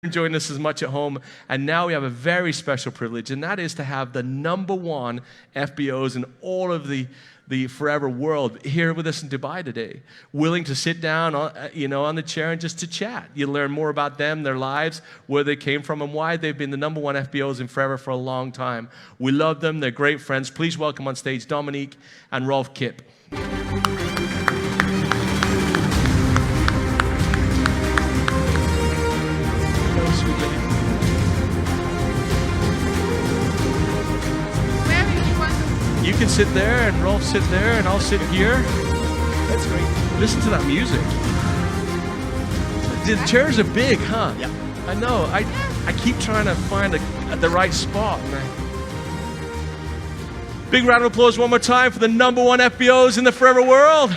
enjoying this as much at home, and now we have a very special privilege, and that is to have the #1 FBOs in all of the forever world here with us in Dubai today, willing to sit down on the chair and just to chat. You learn more about them, their lives, where they came from, and why they've been the #1 FBOs in forever for a long time. We love them. They're great friends. Please welcome on stage Dominique and Rolf Kipp. You can sit there, and Rolf sit there, and I'll sit here. That's great. Listen to that music. The chairs are big, huh? Yeah. I know. I keep trying to find the right spot. Big round of applause one more time for the #1 FBOs in the forever world.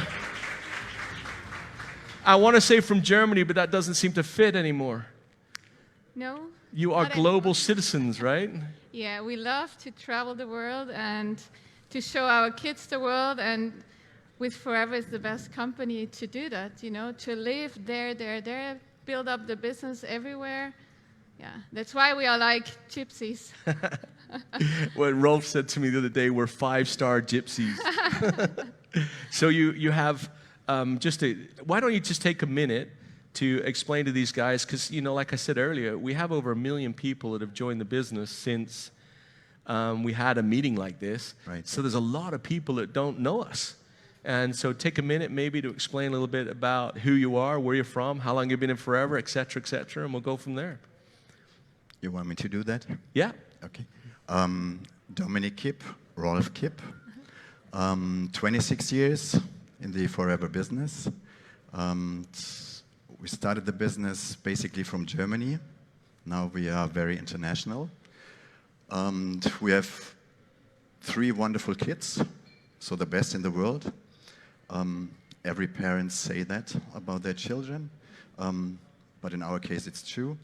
I want to say from Germany, but that doesn't seem to fit anymore. No. You are global citizens, right? Yeah, we love to travel the world and to show our kids the world, and with Forever is the best company to do that, to live there, build up the business everywhere. Yeah, that's why we are like gypsies. What Rolf said to me the other day, we're 5-star gypsies. So you have why don't you just take a minute to explain to these guys, because, like I said earlier, we have over 1 million people that have joined the business since we had a meeting like this. Right. So there's a lot of people that don't know us. And so take a minute maybe to explain a little bit about who you are, where you're from, how long you've been in Forever, et cetera, and we'll go from there. You want me to do that? Yeah. Okay. Dominique Kipp, Rolf Kipp. 26 years in the Forever business. We started the business basically from Germany. Now we are very international. We have 3 wonderful kids, so the best in the world. Every parent say that about their children, but in our case it's true.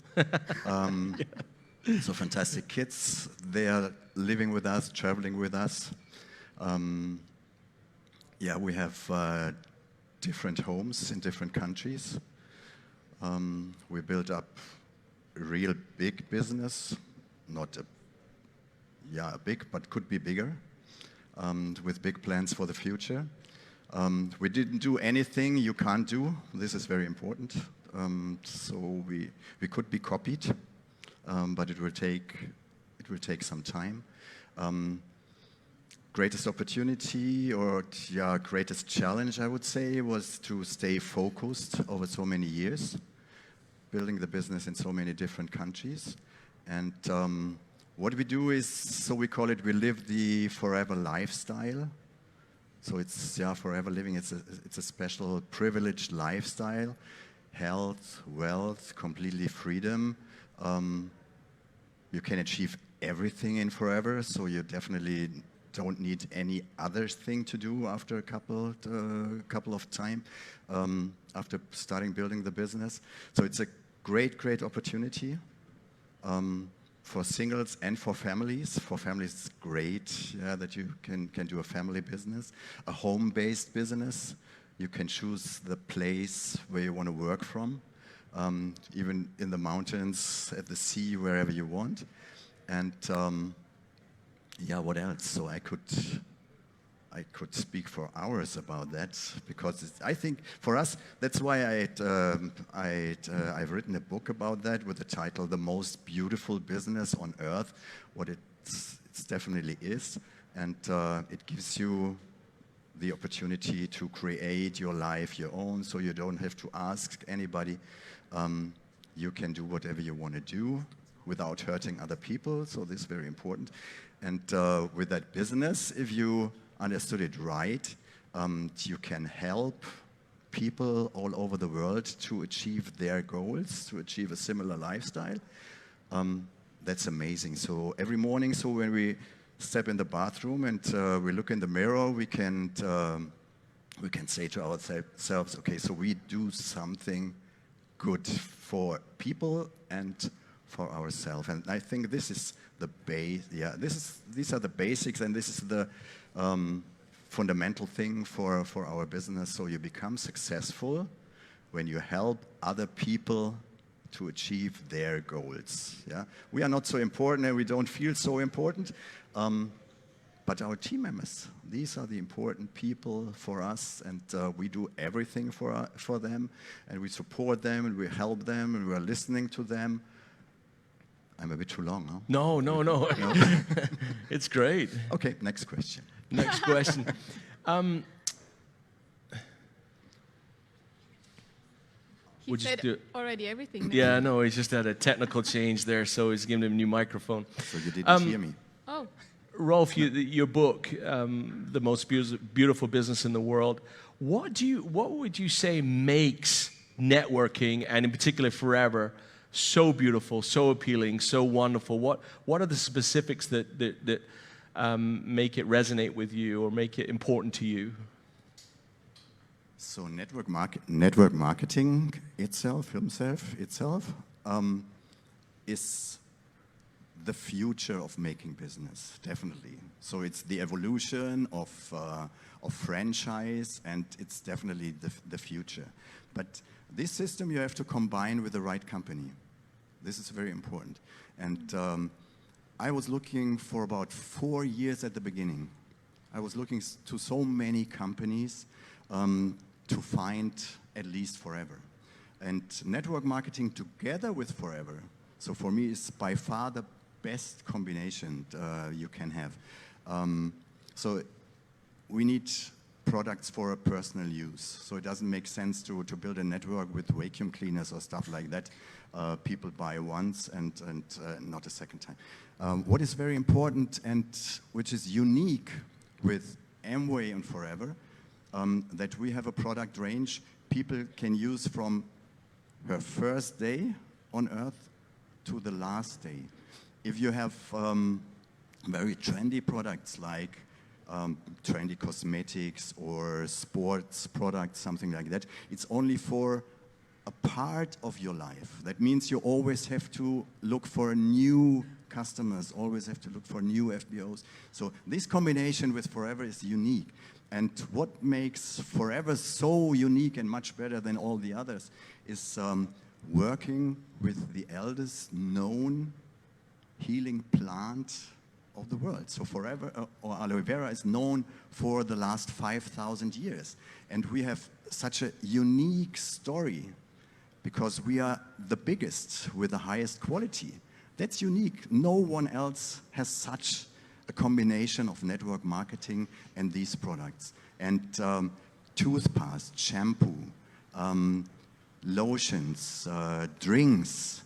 So fantastic kids. They are living with us, traveling with us. We have different homes in different countries. We built up a real big business, not a big, but could be bigger, with big plans for the future. We didn't do anything you can't do. This is very important. So we could be copied, but it will take some time. Greatest opportunity or greatest challenge, I would say, was to stay focused over so many years, building the business in so many different countries. And what we do is, so we call it, we live the Forever lifestyle. So it's Forever living. It's a special privileged lifestyle, health, wealth, completely freedom. You can achieve everything in Forever, so you definitely don't need any other thing to do after a couple of time after starting building the business. So it's a great opportunity. For singles and for families. For families, it's great that you can do a family business, a home-based business. You can choose the place where you want to work from, even in the mountains, at the sea, wherever you want. And what else? So I could speak for hours about that, because I think for us, that's why I've written a book about that with the title "The Most Beautiful Business on Earth," what it definitely is, and it gives you the opportunity to create your life your own, so you don't have to ask anybody. You can do whatever you want to do without hurting other people, so this is very important. And with that business, if you understood it right, you can help people all over the world to achieve their goals, to achieve a similar lifestyle. That's amazing. So every morning, so when we step in the bathroom and we look in the mirror, we can say to ourselves, okay, so we do something good for people and for ourselves. And I think this is the base. Yeah, these are the basics, and this is the fundamental thing for our business. So you become successful when you help other people to achieve their goals. Yeah? We are not so important and we don't feel so important, but our team members, these are the important people for us, and we do everything for them, and we support them, and we help them, and we are listening to them. I'm a bit too long, huh? No. It's great. Okay, next question. Next question. He We'll just said do it. already everything. now. Yeah, no, he's just had a technical change there, so he's giving him a new microphone. So you didn't hear me. Oh, Rolf, your book, The Most Beautiful Business in the World, what would you say makes networking, and in particular Forever, so beautiful, so appealing, so wonderful? What are the specifics that make it resonate with you or make it important to you? So network marketing itself, is the future of making business, definitely. So it's the evolution of franchise, and it's definitely the future. But this system you have to combine with the right company. This is very important. And I was looking for about 4 years at the beginning. I was looking to so many companies to find at least Forever. And network marketing together with Forever, so for me, is by far the best combination you can have. So we need products for personal use. So it doesn't make sense to build a network with vacuum cleaners or stuff like that. People buy once and not a second time. What is very important and which is unique with Amway and Forever, that we have a product range people can use from her first day on Earth to the last day. If you have very trendy products like trendy cosmetics or sports products, something like that, it's only for a part of your life. That means you always have to look for new customers, always have to look for new FBOs. So this combination with Forever is unique. And what makes Forever so unique and much better than all the others is working with the eldest known healing plant of the world. So Forever, or aloe vera, is known for the last 5,000 years. And we have such a unique story because we are the biggest with the highest quality. That's unique. No one else has such a combination of network marketing and these products. And toothpaste, shampoo, lotions, drinks,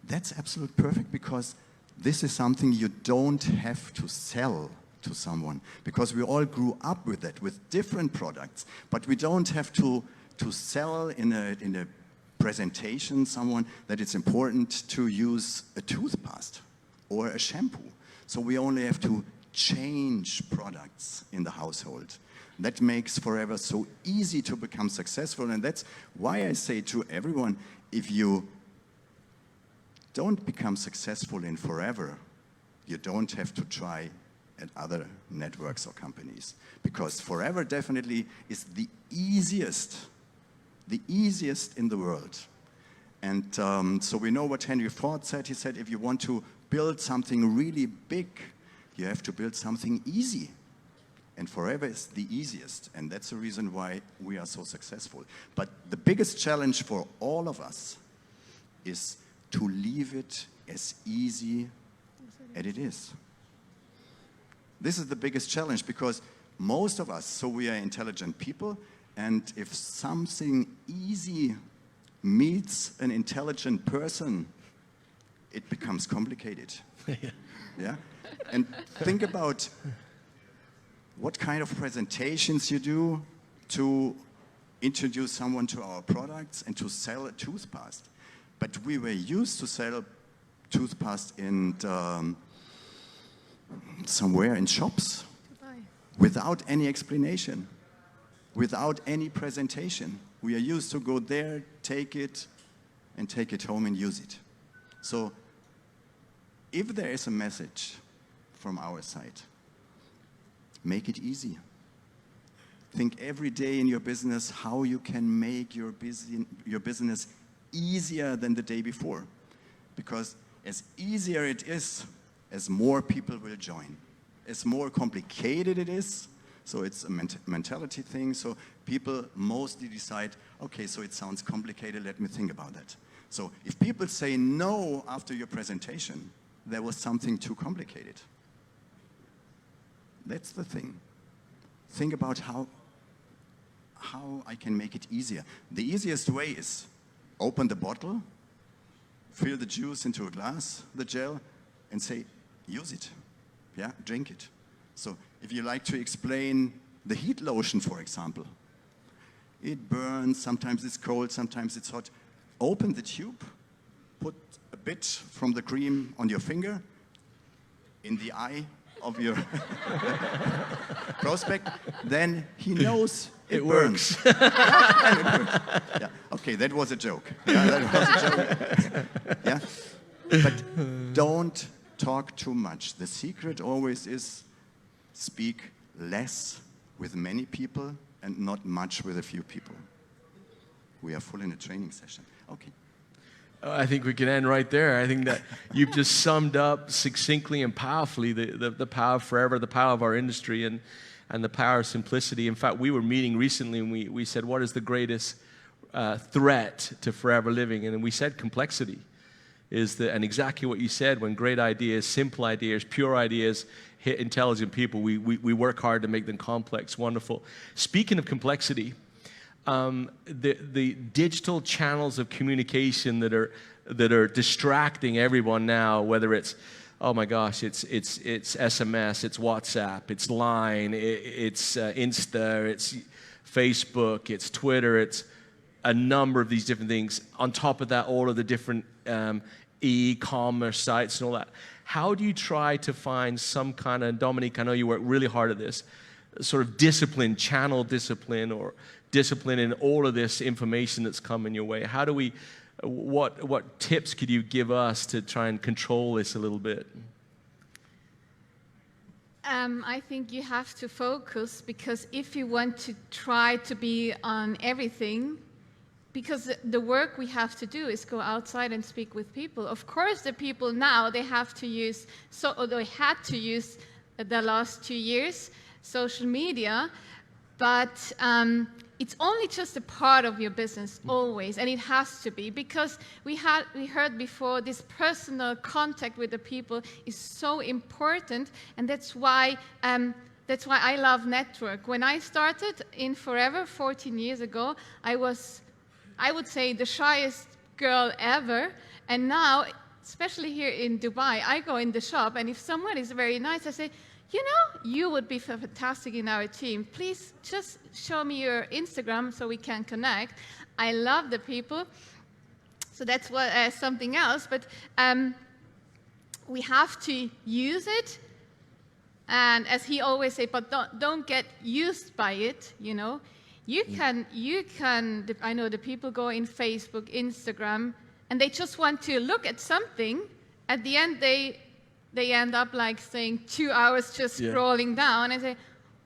that's absolutely perfect because this is something you don't have to sell to someone, because we all grew up with that, with different products, but we don't have to sell in a presentation someone that it's important to use a toothpaste or a shampoo. So we only have to change products in the household. That makes Forever so easy to become successful, and that's why I say to everyone, if you don't become successful in Forever, you don't have to try at other networks or companies, because Forever definitely is the easiest in the world. And so we know what Henry Ford said. He said, if you want to build something really big, you have to build something easy. And Forever is the easiest, and that's the reason why we are so successful. But the biggest challenge for all of us is to leave it as easy as it is. This is the biggest challenge, because most of us, so we are intelligent people, and if something easy meets an intelligent person, it becomes complicated. Yeah? And think about what kind of presentations you do to introduce someone to our products and to sell a toothpaste. But we were used to sell toothpaste in somewhere in shops without any explanation, without any presentation. We are used to go there, take it home and use it. So if there is a message from our side, make it easy. Think every day in your business how you can make your business easier than the day before. Because as easier it is, as more people will join. As more complicated it is, so it's a mentality thing, so people mostly decide, okay, so it sounds complicated, let me think about that. So if people say no after your presentation, there was something too complicated. That's the thing. Think about how I can make it easier. The easiest way is open the bottle, fill the juice into a glass, the gel, and say, use it. Yeah, drink it. So if you like to explain the heat lotion, for example, it burns, sometimes it's cold, sometimes it's hot. Open the tube, put a bit from the cream on your finger, in the eye of your prospect, then he knows it burns. Works. Yeah, it works. Yeah. Okay, that was a joke. Yeah, that was a joke. Yeah? But don't talk too much. The secret always is speak less with many people and not much with a few people. We are full in a training session. Okay. I think we can end right there. I think that you've just summed up succinctly and powerfully the power of forever, the power of our industry, and the power of simplicity. In fact, we were meeting recently and we said, what is the greatest threat to forever living? And we said complexity is and exactly what you said, when great ideas, simple ideas, pure ideas hit intelligent people, we work hard to make them complex, wonderful. Speaking of complexity, the digital channels of communication that are distracting everyone now, whether it's, oh my gosh, it's SMS, it's WhatsApp, it's Line, it's Insta, it's Facebook, it's Twitter, it's a number of these different things. On top of that, all of the different e-commerce sites and all that. How do you try to find some kind of, Dominique, I know you work really hard at this, sort of discipline, channel discipline, or discipline in all of this information that's coming your way? How do we, what tips could you give us to try and control this a little bit? I think you have to focus, because if you want to try to be on everything, because the work we have to do is go outside and speak with people. Of course, the people now, they have to use, or they had to use the last 2 years, social media, but it's only just a part of your business always, and it has to be, because we heard before, this personal contact with the people is so important, and that's why I love network. When I started in Forever 14 years ago, I would say the shyest girl ever, and now, especially here in Dubai, I go in the shop, and if someone is very nice, I say, you know, you would be fantastic in our team. Please just show me your Instagram so we can connect. I love the people. So that's something else. But we have to use it. And as he always says, but don't get used by it, you know. You can, I know the people go in Facebook, Instagram, and they just want to look at something. At the end, they end up like saying 2 hours just scrolling down and say,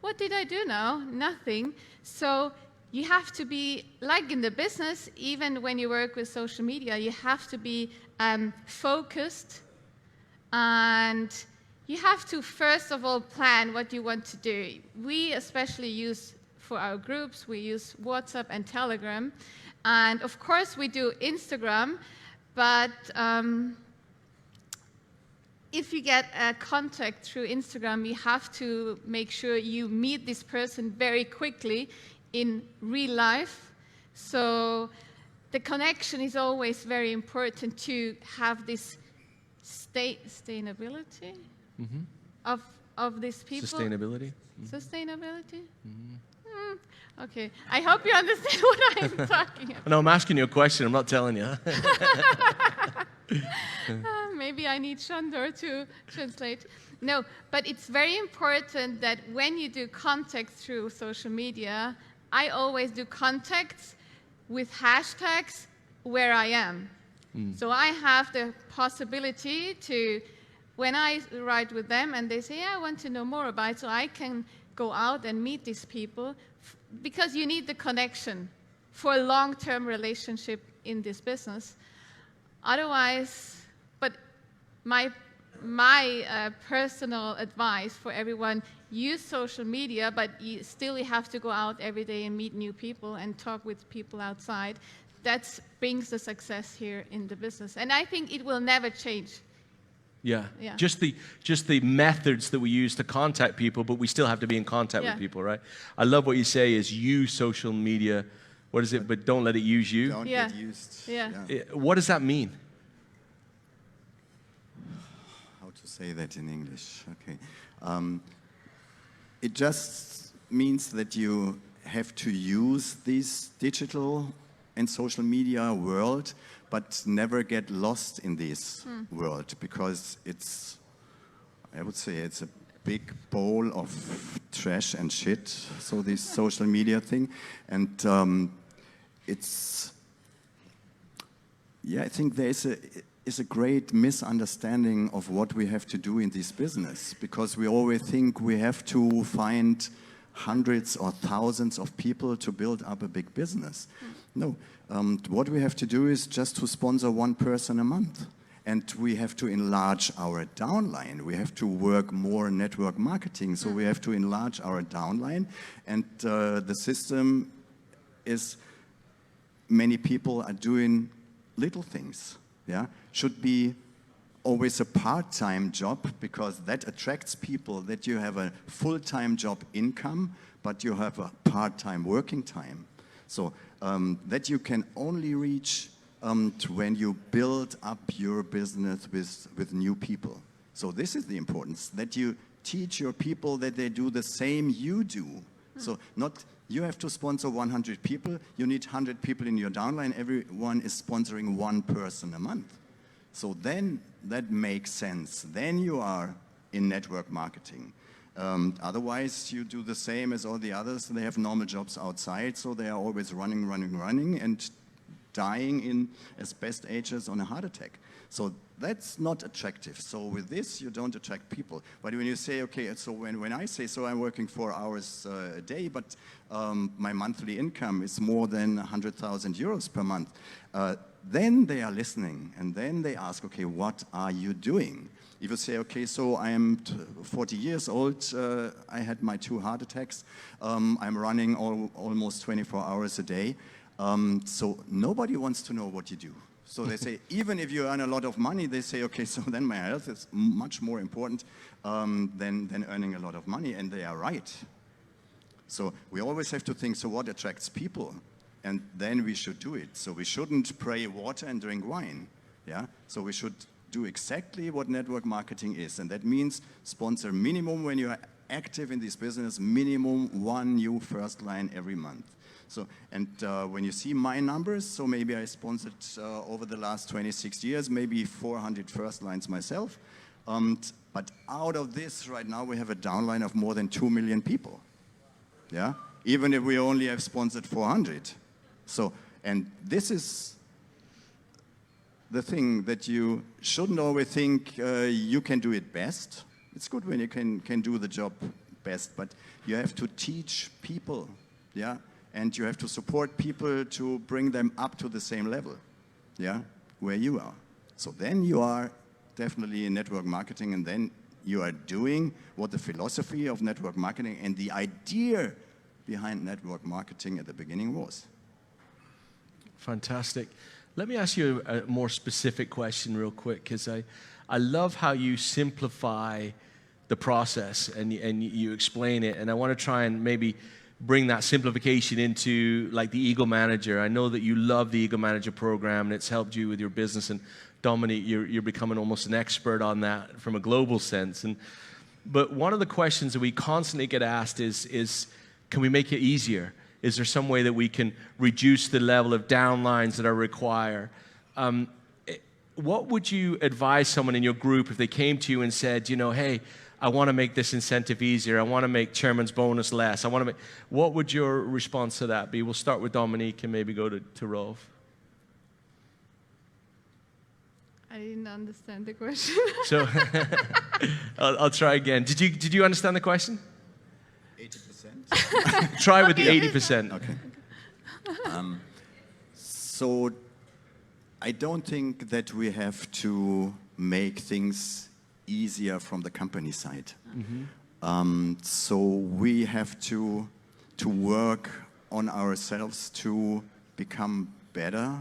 what did I do now? Nothing. So you have to be, like in the business, even when you work with social media, you have to be focused, and you have to, first of all, plan what you want to do. We especially use, for our groups, we use WhatsApp and Telegram. And of course, we do Instagram, but if you get a contact through Instagram, you have to make sure you meet this person very quickly in real life. So the connection is always very important to have this sustainability of these people. Sustainability? Sustainability? Okay, I hope you understand what I'm talking about. No, I'm asking you a question. I'm not telling you. Maybe I need Shandor to translate. No, but it's very important that when you do contacts through social media, I always do contacts with hashtags where I am. So I have the possibility to, when I write with them and they say, yeah, I want to know more about it, so I can go out and meet these people, because you need the connection. for a long-term relationship in this business. Otherwise, but my personal advice for everyone, use social media, but you have to go out every day and meet new people and talk with people outside. That brings the success here in the business. And I think it will never change. Yeah. Yeah. Just the methods that we use to contact people, but we still have to be in contact with people, right? I love what you say is use social media. What is it? But don't let it use you. Don't get used. Yeah. What does that mean? How to say that in English? Okay. It just means that you have to use this digital and social media world, but never get lost in this world, because it's, I would say, it's a big bowl of trash and shit, so this social media thing. And it's, yeah, I think there is a great misunderstanding of what we have to do in this business, because we always think we have to find hundreds or thousands of people to build up a big business. No, what we have to do is just to sponsor one person a month. And we have to enlarge our downline. We have to work more network marketing, so we have to enlarge our downline. And the system is, many people are doing little things. Yeah, should be always a part-time job, because that attracts people, that you have a full-time job income, but you have a part-time working time. So that you can only reach when you build up your business with new people. So this is the importance, that you teach your people that they do the same you do. So not you have to sponsor 100 people, you need 100 people in your downline, everyone is sponsoring one person a month. So then that makes sense. Then you are in network marketing. Otherwise, you do the same as all the others. They have normal jobs outside, so they are always running, and dying in as best ages on a heart attack. So that's not attractive. So with this, you don't attract people. But when you say, okay, so when I say, so I'm working 4 hours a day, but my monthly income is more than 100,000 euros per month, then they are listening, and then they ask, okay, what are you doing? If you say, okay, so I am 40 years old, I had my 2 heart attacks, I'm running almost 24 hours a day, so nobody wants to know what you do. So they say, even if you earn a lot of money, they say, okay, so then my health is much more important than earning a lot of money, and they are right. So we always have to think, so what attracts people? And then we should do it. So we shouldn't pray water and drink wine. Yeah? So we should do exactly what network marketing is. And that means sponsor minimum, when you are active in this business, minimum 1 new first line every month. So, and when you see my numbers, so maybe I sponsored over the last 26 years, maybe 400 first lines myself. But out of this, right now, we have a downline of more than 2 million people. Yeah? Even if we only have sponsored 400. So, and this is the thing, that you shouldn't always think you can do it best. It's good when you can do the job best, but you have to teach people, yeah? And you have to support people to bring them up to the same level, yeah, where you are. So then you are definitely in network marketing, and then you are doing what the philosophy of network marketing and the idea behind network marketing at the beginning was. Fantastic. Let me ask you a more specific question real quick, because I love how you simplify the process and you explain it, and I want to try and maybe bring that simplification into like the Eagle Manager. I know that you love the Eagle Manager program, and it's helped you with your business, and Dominique, you're becoming almost an expert on that from a global sense. But one of the questions that we constantly get asked is can we make it easier? Is there some way that we can reduce the level of downlines that are required? What would you advise someone in your group if they came to you and said, you know, hey, I want to make this incentive easier. I want to make chairman's bonus less. What would your response to that be? We'll start with Dominique and maybe go to Rolf. I didn't understand the question. So I'll try again. Did you understand the question? 80%? Try with the 80%. Okay. So I don't think that we have to make things easier from the company side. So we have to work on ourselves to become better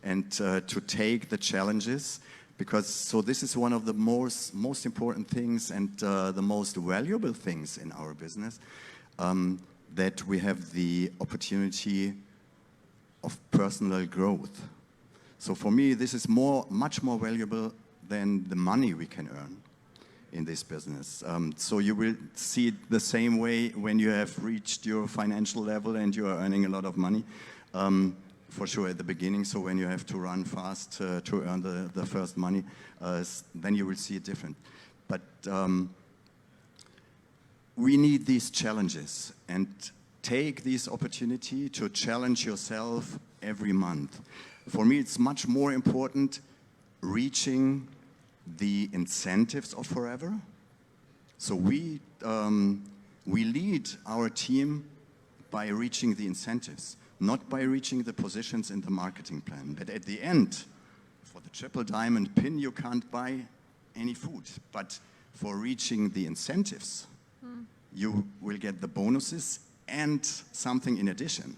and to take the challenges, because so this is one of the most important things and the most valuable things in our business, that we have the opportunity of personal growth. So for me, this is much more valuable than the money we can earn in this business. So you will see it the same way when you have reached your financial level and you are earning a lot of money, for sure at the beginning. So when you have to run fast to earn the first money, then you will see it different. But we need these challenges and take this opportunity to challenge yourself every month. For me, it's much more important reaching the incentives of Forever. So we lead our team by reaching the incentives, not by reaching the positions in the marketing plan. But at the end, for the triple diamond pin, you can't buy any food. But for reaching the incentives, you will get the bonuses and something in addition.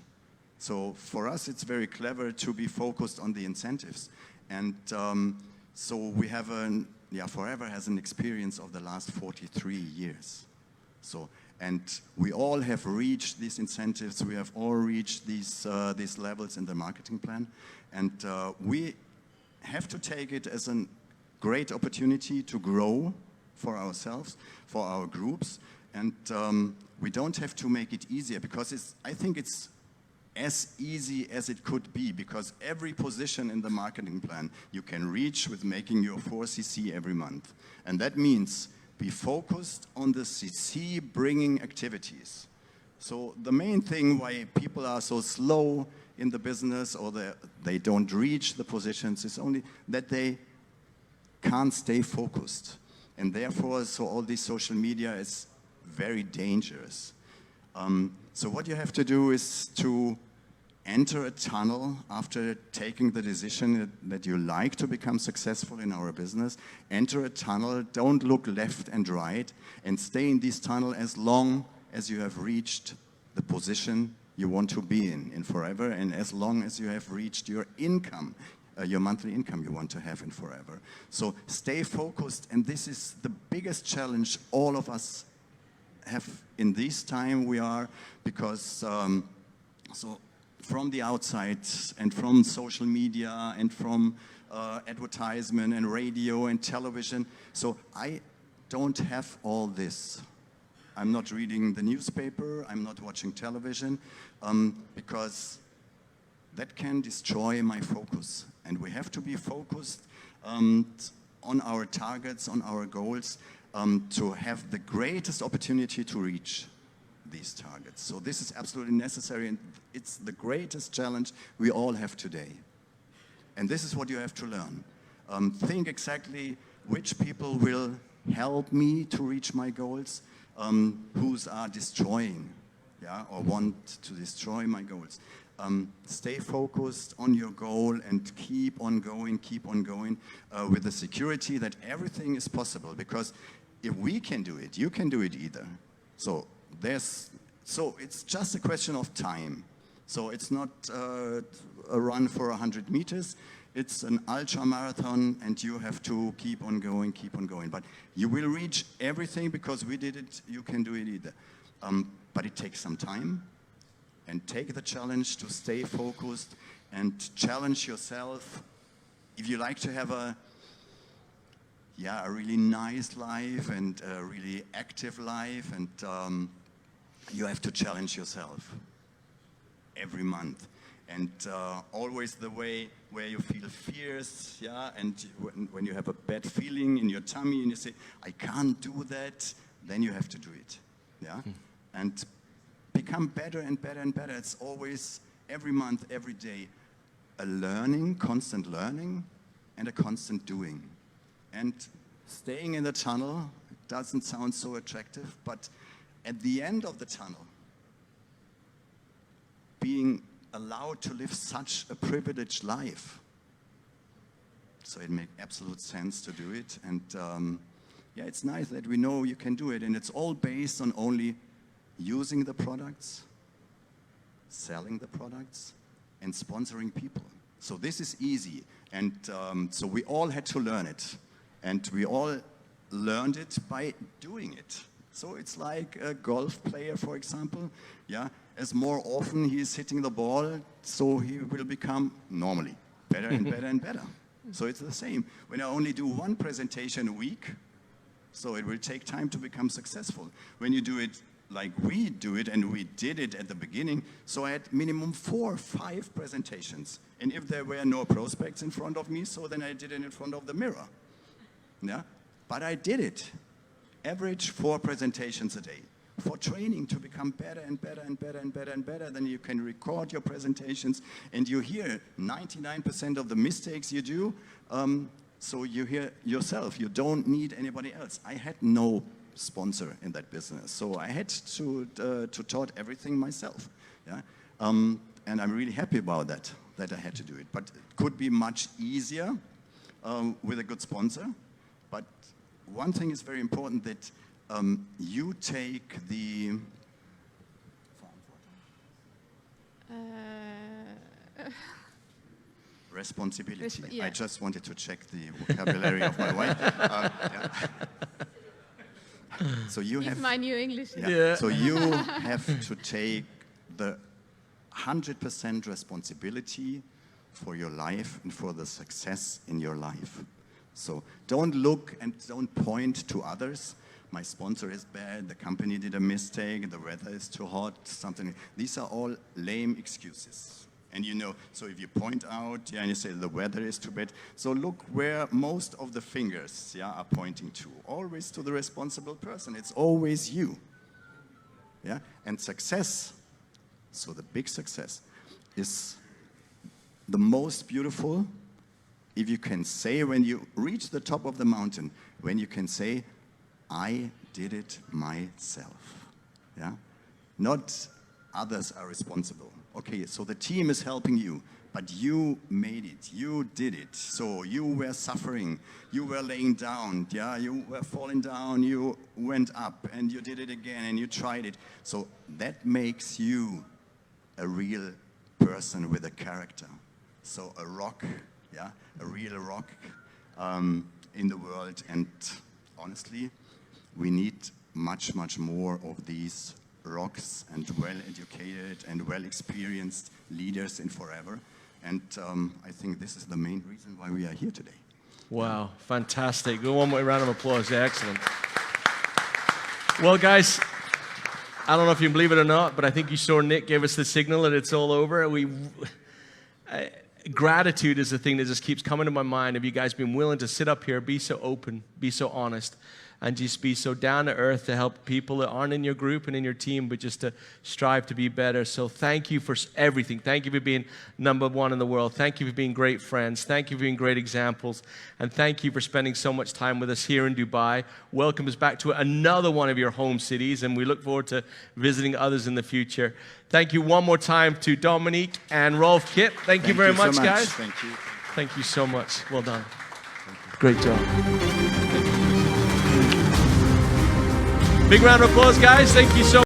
So for us, it's very clever to be focused on the incentives. And so we have Forever has an experience of the last 43 years. So, and we all have reached these incentives. We have all reached these levels in the marketing plan. And we have to take it as a great opportunity to grow for ourselves, for our groups. And we don't have to make it easier, because I think it's as easy as it could be, because every position in the marketing plan you can reach with making your 4 CC every month. And that means be focused on the CC bringing activities. So the main thing why people are so slow in the business, or they don't reach the positions, is only that they can't stay focused. And therefore, so all this social media is very dangerous. So what you have to do is to enter a tunnel after taking the decision that you like to become successful in our business. Enter a tunnel, don't look left and right, and stay in this tunnel as long as you have reached the position you want to be in Forever, and as long as you have reached your income, your monthly income you want to have in Forever. So stay focused, and this is the biggest challenge all of us have in this time we are, because so from the outside and from social media and from advertisement and radio and television, so I don't have all this. I'm not reading the newspaper, I'm not watching television, because that can destroy my focus. And we have to be focused on our targets, on our goals, to have the greatest opportunity to reach these targets. So this is absolutely necessary, and it's the greatest challenge we all have today. And this is what you have to learn. Think exactly which people will help me to reach my goals, whose are destroying, or want to destroy my goals. Stay focused on your goal and keep on going with the security that everything is possible, because if we can do it, you can do it either. So it's just a question of time. So it's not a run for 100 meters. It's an ultra marathon, and you have to keep on going. But you will reach everything, because we did it. You can do it either. But it takes some time. And take the challenge to stay focused and challenge yourself. If you like to have a really nice life and a really active life, and you have to challenge yourself every month. And always the way where you feel fierce, and when you have a bad feeling in your tummy and you say, I can't do that, then you have to do it, And become better and better and better. It's always, every month, every day, a learning, constant learning, and a constant doing. And staying in the tunnel, it doesn't sound so attractive, but at the end of the tunnel, being allowed to live such a privileged life. So it makes absolute sense to do it. And yeah, it's nice that we know you can do it. And it's all based on only using the products, selling the products, and sponsoring people. So this is easy. And so we all had to learn it. And we all learned it by doing it. So it's like a golf player, for example. Yeah, as more often he is hitting the ball, so he will become normally better and better and better. So it's the same. When I only do one presentation a week, so it will take time to become successful. When you do it like we do it, and we did it at the beginning, so I had minimum 4 or 5 presentations. And if there were no prospects in front of me, so then I did it in front of the mirror. Yeah? But I did it. Average 4 presentations a day. For training to become better and better and better and better and better, then you can record your presentations and you hear 99% of the mistakes you do, so you hear yourself. You don't need anybody else. I had no sponsor in that business, so I had to taught everything myself. Yeah? And I'm really happy about that I had to do it. But it could be much easier with a good sponsor. But one thing is very important, that you take the responsibility. Yeah. I just wanted to check the vocabulary of my wife. Yeah. So you It's have my new English. Yeah. So you have to take the 100% responsibility for your life and for the success in your life. So don't look and don't point to others. My sponsor is bad, the company did a mistake, the weather is too hot, something. These are all lame excuses. And you know, so if you point out, yeah, and you say the weather is too bad, so look where most of the fingers, yeah, are pointing to. Always to the responsible person. It's always you. Yeah? And success, so the big success, is the most beautiful if you can say, when you reach the top of the mountain, when you can say, I did it myself. Yeah? Not others are responsible. Okay, so the team is helping you, but you made it, you did it. So you were suffering, you were laying down, yeah, you were falling down, you went up, and you did it again, and you tried it. So that makes you a real person with a character. So a rock, yeah, a real rock in the world. And honestly, we need much, much more of these rocks and well-educated and well-experienced leaders in forever. And I think this is the main reason why we are here today. Wow, fantastic. Go one more round of applause. Yeah, excellent. Well, guys, I don't know if you can believe it or not, but I think you saw Nick gave us the signal that it's all over. Gratitude is the thing that just keeps coming to my mind. Have you guys been willing to sit up here, be so open, be so honest, and just be so down to earth to help people that aren't in your group and in your team, but just to strive to be better. So thank you for everything. Thank you for being #1 in the world. Thank you for being great friends. Thank you for being great examples. And thank you for spending so much time with us here in Dubai. Welcome us back to another one of your home cities, and we look forward to visiting others in the future. Thank you one more time to Dominique and Rolf Kipp. Thank you very much, so guys. Thank you. Thank you so much. Well done. Great job. Big round of applause, guys. Thank you so much.